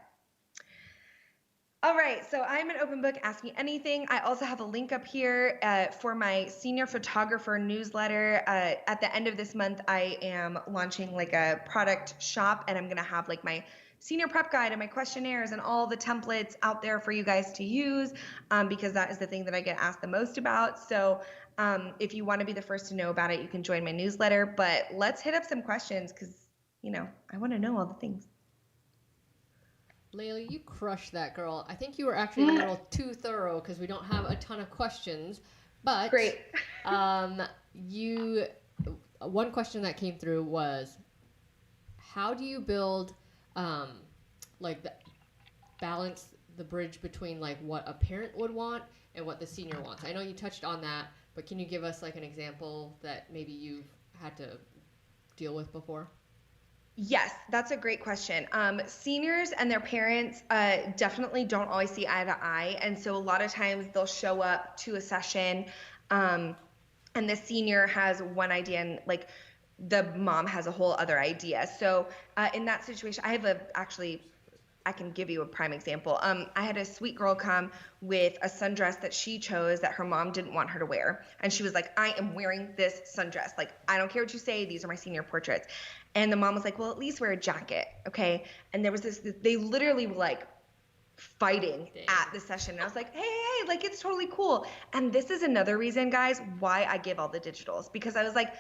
All right, so I'm an open book, ask me anything. I also have a link up here for my senior photographer newsletter. At the end of this month, I am launching like a product shop, and I'm gonna have like my senior prep guide and my questionnaires and all the templates out there for you guys to use, because that is the thing that I get asked the most about. So if you wanna be the first to know about it, you can join my newsletter, but let's hit up some questions, because I wanna know all the things. Layla, you crushed that, girl. I think you were actually a little too thorough because we don't have a ton of questions. But Great. you one question that came through was, how do you build like the balance the bridge between like what a parent would want and what the senior wants? I know you touched on that, but can you give us like an example that maybe you've had to deal with before? Yes, that's a great question. Seniors and their parents definitely don't always see eye to eye. And so a lot of times they'll show up to a session and the senior has one idea and like the mom has a whole other idea. So in that situation, I can give you a prime example. I had a sweet girl come with a sundress that she chose that her mom didn't want her to wear. And she was like, I am wearing this sundress. Like, I don't care what you say. These are my senior portraits. And the mom was like, well, at least wear a jacket. Okay. And there was they literally were like fighting at the session. And I was like, hey, like it's totally cool. And this is another reason, guys, why I give all the digitals, because I was like,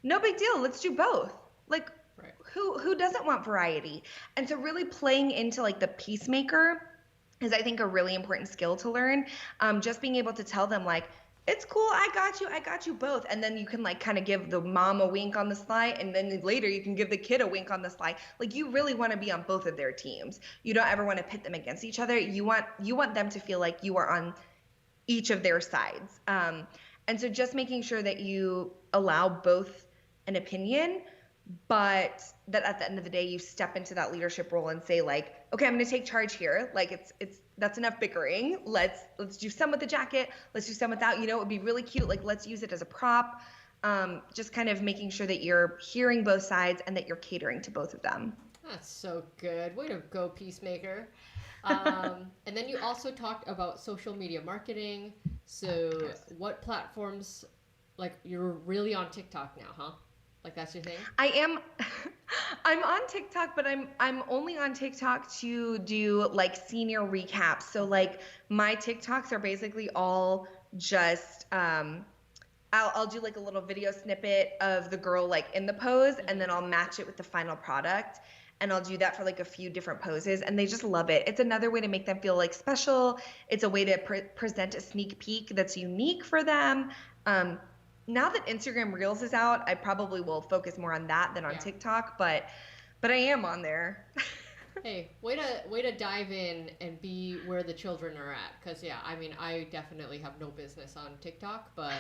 no big deal. Let's do both. Like, Right. Who doesn't want variety? And so really playing into like the peacemaker is, I think, a really important skill to learn. Just being able to tell them like, it's cool. I got you both. And then you can like kind of give the mom a wink on the sly, and then later you can give the kid a wink on the sly. Like you really want to be on both of their teams. You don't ever want to pit them against each other. You want them to feel like you are on each of their sides. And so just making sure that you allow both an opinion, but that at the end of the day you step into that leadership role and say like, okay, I'm going to take charge here. Like it's that's enough bickering. Let's do some with the jacket. Let's do some without. You know, it would be really cute. Like let's use it as a prop. Just kind of making sure that you're hearing both sides and that you're catering to both of them. That's so good. Way to go, Peacemaker. And then you also talked about social media marketing. So, Yes. what platforms, like, you're really on TikTok now, huh? Like, that's your thing? I am I'm on TikTok, but I'm only on TikTok to do like senior recaps. So like my TikToks are basically all just I'll do like a little video snippet of the girl like in the pose, and then I'll match it with the final product. And I'll do that for like a few different poses, and they just love it. It's another way to make them feel like special. It's a way to present a sneak peek that's unique for them. Um, Now that Instagram Reels is out, I probably will focus more on that than on Yeah. TikTok, but I am on there. Hey, way to dive in and be where the children are at. Cause yeah, I mean, I definitely have no business on TikTok, but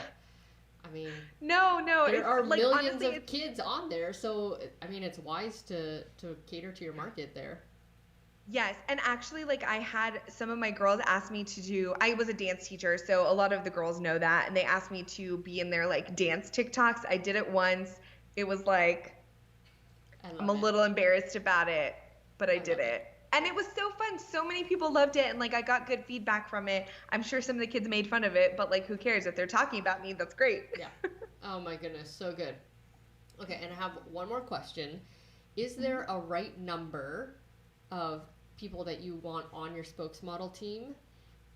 I mean, No, there it's are like millions honestly, of it's kids on there, so I mean, it's wise to cater to your market there. yes. And actually, like I had some of my girls ask me to do, I was a dance teacher, so a lot of the girls know that, and they asked me to be in their like dance TikToks. I did it once. It was like I I'm a love it. little embarrassed about it, but I I did love it. it. And it was so fun. So many people loved it, and like I got good feedback from it. I'm sure some of the kids made fun of it, but like who cares if they're talking about me? That's great. Yeah. Oh my goodness, so good. Okay, and I have one more question. Is there a right number of people that you want on your spokesmodel team?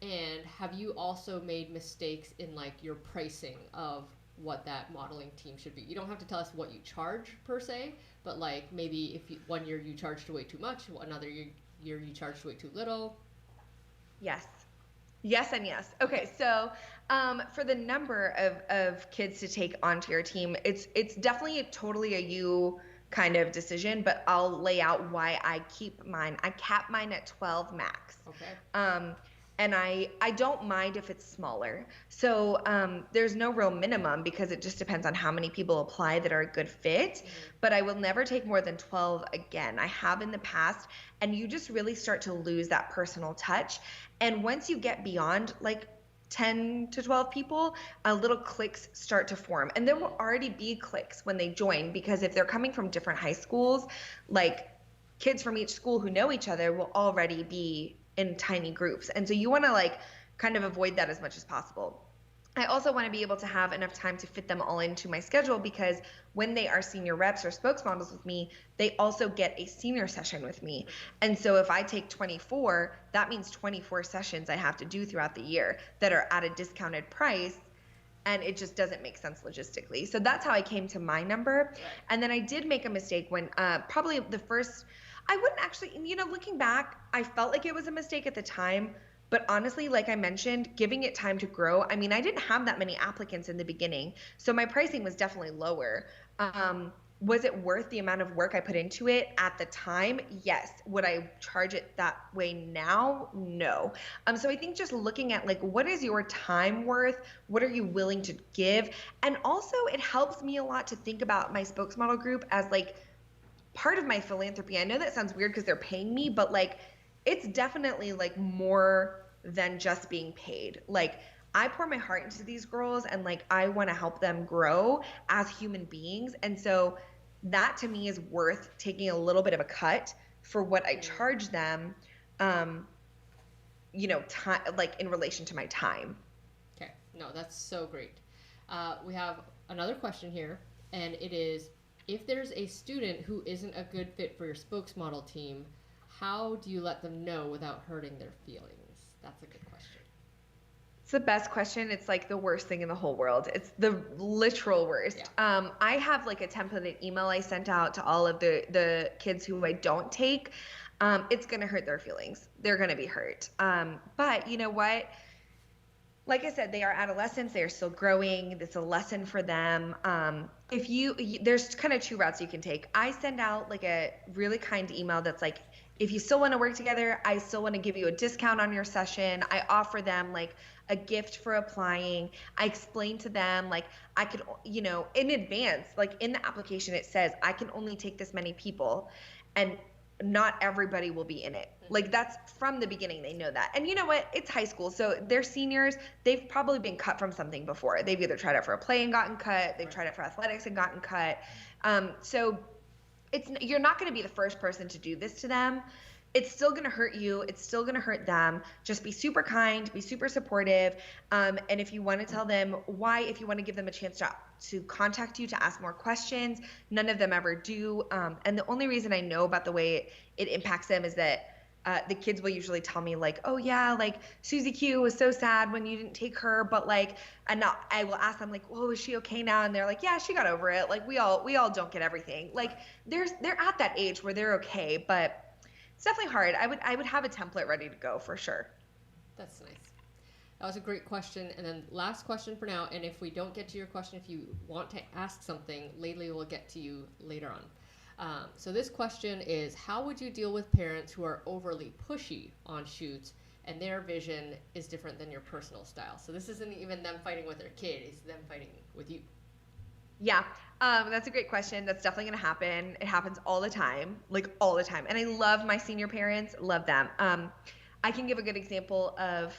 And have you also made mistakes in like your pricing of what that modeling team should be? You don't have to tell us what you charge per se, but like maybe if you, one year you charged way too much, another year you charged way too little. Yes. Yes and yes. Okay. Okay, so for the number of kids to take onto your team, it's definitely totally a you kind of decision, but I'll lay out why I keep mine. I cap mine at 12 max. Okay. Um, and I don't mind if it's smaller. So there's no real minimum because it just depends on how many people apply that are a good fit. But I will never take more than 12 again. I have in the past, and you just really start to lose that personal touch. And once you get beyond like 10 to 12 people, little cliques start to form. And there will already be cliques when they join because if they're coming from different high schools, like kids from each school who know each other will already be in tiny groups. And so you want to like kind of avoid that as much as possible. I also want to be able to have enough time to fit them all into my schedule because when they are senior reps or spokesmodels with me, they also get a senior session with me. And so if I take 24, that means 24 sessions I have to do throughout the year that are at a discounted price. And it just doesn't make sense logistically. So that's how I came to my number. Right. And then I did make a mistake when probably the first, I wouldn't actually, looking back, I felt like it was a mistake at the time. But honestly, like I mentioned, giving it time to grow. I mean, I didn't have that many applicants in the beginning. So my pricing was definitely lower. Was it worth the amount of work I put into it at the time? Yes. Would I charge it that way now? No. So I think just looking at like, what is your time worth? What are you willing to give? And also it helps me a lot to think about my spokesmodel group as like part of my philanthropy. I know that sounds weird because they're paying me, but like it's definitely like more than just being paid. Like I pour my heart into these girls and like I want to help them grow as human beings. And so that to me is worth taking a little bit of a cut for what I charge them, time like in relation to my time. Okay. No, that's so great. We have another question here, and it is if there's a student who isn't a good fit for your spokesmodel team, how do you let them know without hurting their feelings? That's a good question. It's the best question. It's like the worst thing in the whole world. It's the literal worst. Yeah. I have like a templated email I sent out to all of the kids who I don't take. It's gonna hurt their feelings. They're gonna be hurt. But you know what? like I said, they are adolescents. They are still growing. It's a lesson for them. There's kind of two routes you can take. I send out like a really kind email that's like, if you still want to work together, I still want to give you a discount on your session. I offer them like a gift for applying. I explain to them like I could, in advance, like in the application, it says I can only take this many people, and not everybody will be in it. Like that's from the beginning, they know that. And you know what? It's high school. So they're seniors. They've probably been cut from something before. They've either tried it for a play and gotten cut. They've tried it for athletics and gotten cut. So you're not going to be the first person to do this to them. It's still going to hurt you. It's still going to hurt them. Just be super kind, be super supportive. And if you want to tell them why, if you want to give them a chance to contact you to ask more questions, none of them ever do. And the only reason I know about the way it impacts them is that the kids will usually tell me like, oh yeah, like Susie Q was so sad when you didn't take her, but like, I will ask them like, oh, is she okay now? And they're like, yeah, she got over it. Like we all don't get everything. Like they're at that age where they're okay, but it's definitely hard. I would have a template ready to go for sure. That's nice. That was a great question. And then last question for now. And if we don't get to your question, if you want to ask something, Laylee will get to you later on. So this question is, how would you deal with parents who are overly pushy on shoots and their vision is different than your personal style? So this isn't even them fighting with their kid, it's them fighting with you. Yeah, that's a great question. That's definitely going to happen. It happens all the time, like all the time. And I love my senior parents, love them. I can give a good example of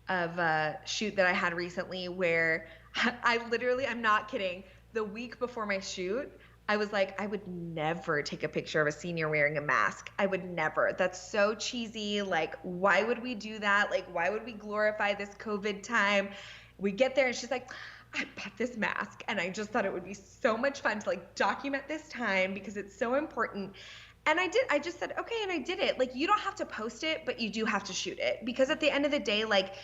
a shoot that I had recently where I'm not kidding, the week before my shoot, I was like, I would never take a picture of a senior wearing a mask. I would never. That's so cheesy. Like, why would we do that? Like, why would we glorify this COVID time? We get there and she's like, I bought this mask and I just thought it would be so much fun to like document this time because it's so important. And I just said, okay, and I did it. Like, you don't have to post it, but you do have to shoot it. Because at the end of the day, like,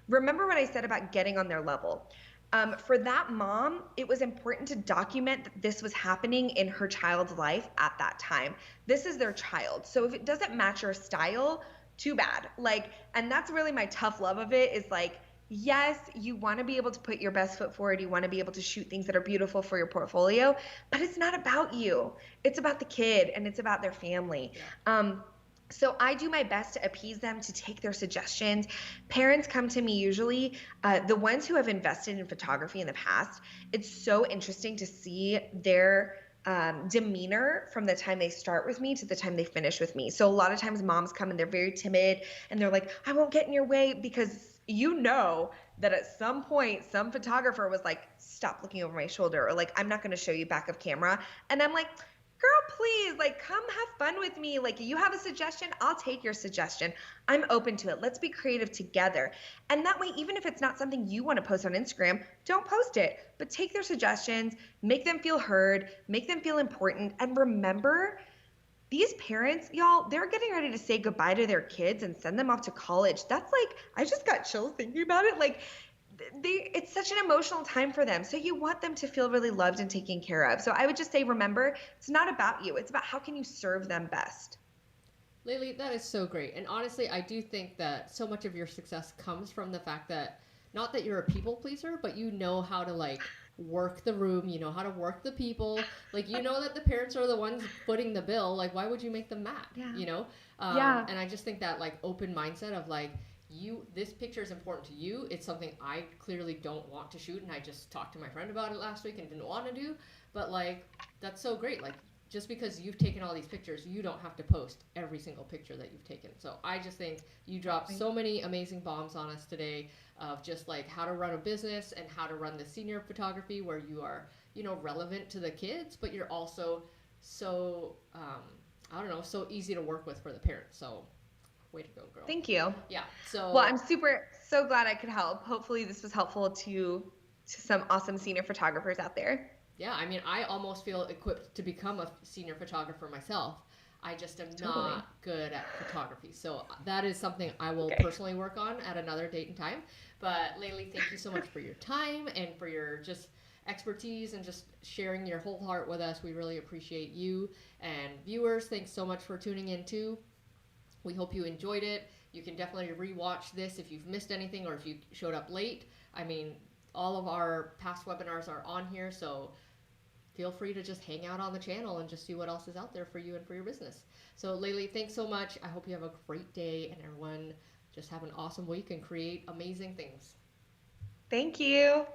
remember what I said about getting on their level. For that mom, it was important to document that this was happening in her child's life at that time. This is their child. So if it doesn't match your style, too bad. Like, and that's really my tough love of it is like, yes, you want to be able to put your best foot forward. You want to be able to shoot things that are beautiful for your portfolio, but it's not about you. It's about the kid and it's about their family. Yeah. So I do my best to appease them, to take their suggestions. Parents come to me usually, the ones who have invested in photography in the past. It's so interesting to see their demeanor from the time they start with me to the time they finish with me. So a lot of times moms come and they're very timid and they're like, I won't get in your way, because you know that at some point some photographer was like, stop looking over my shoulder, or like, I'm not going to show you back of camera. And I'm like, girl, please, like, come have fun with me. Like, you have a suggestion, I'll take your suggestion. I'm open to it. Let's be creative together. And that way, even if it's not something you want to post on Instagram, don't post it, but take their suggestions, make them feel heard, make them feel important. And remember, these parents, y'all, they're getting ready to say goodbye to their kids and send them off to college. That's like, I just got chills thinking about it. Like, it's such an emotional time for them. So you want them to feel really loved and taken care of. So I would just say, remember, it's not about you. It's about how can you serve them best. Laylee, that is so great. And honestly, I do think that so much of your success comes from the fact that, not that you're a people pleaser, but you know how to like work the room, you know how to work the people. Like, you know that the parents are the ones footing the bill. Like, why would you make them mad? Yeah. You know? Yeah. And I just think that like open mindset of like, this picture is important to you. It's something I clearly don't want to shoot, and I just talked to my friend about it last week and didn't want to do. But like, that's so great. Like, just because you've taken all these pictures, you don't have to post every single picture that you've taken. So I just think you dropped so many amazing bombs on us today of just like how to run a business and how to run the senior photography where you are, you know, relevant to the kids, but you're also so, I don't know, so easy to work with for the parents. So way to go, girl. Thank you. Yeah. So well, I'm so glad I could help. Hopefully this was helpful to some awesome senior photographers out there. Yeah, I mean, I almost feel equipped to become a senior photographer myself. I just am not good at photography. So that is something I will personally work on at another date and time. But Laylee, thank you so much for your time and for your just expertise and just sharing your whole heart with us. We really appreciate you. And viewers, thanks so much for tuning in too. We hope you enjoyed it. You can definitely rewatch this if you've missed anything or if you showed up late. I mean, all of our past webinars are on here, so feel free to just hang out on the channel and just see what else is out there for you and for your business. So Laylee, thanks so much. I hope you have a great day, and everyone just have an awesome week and create amazing things. Thank you.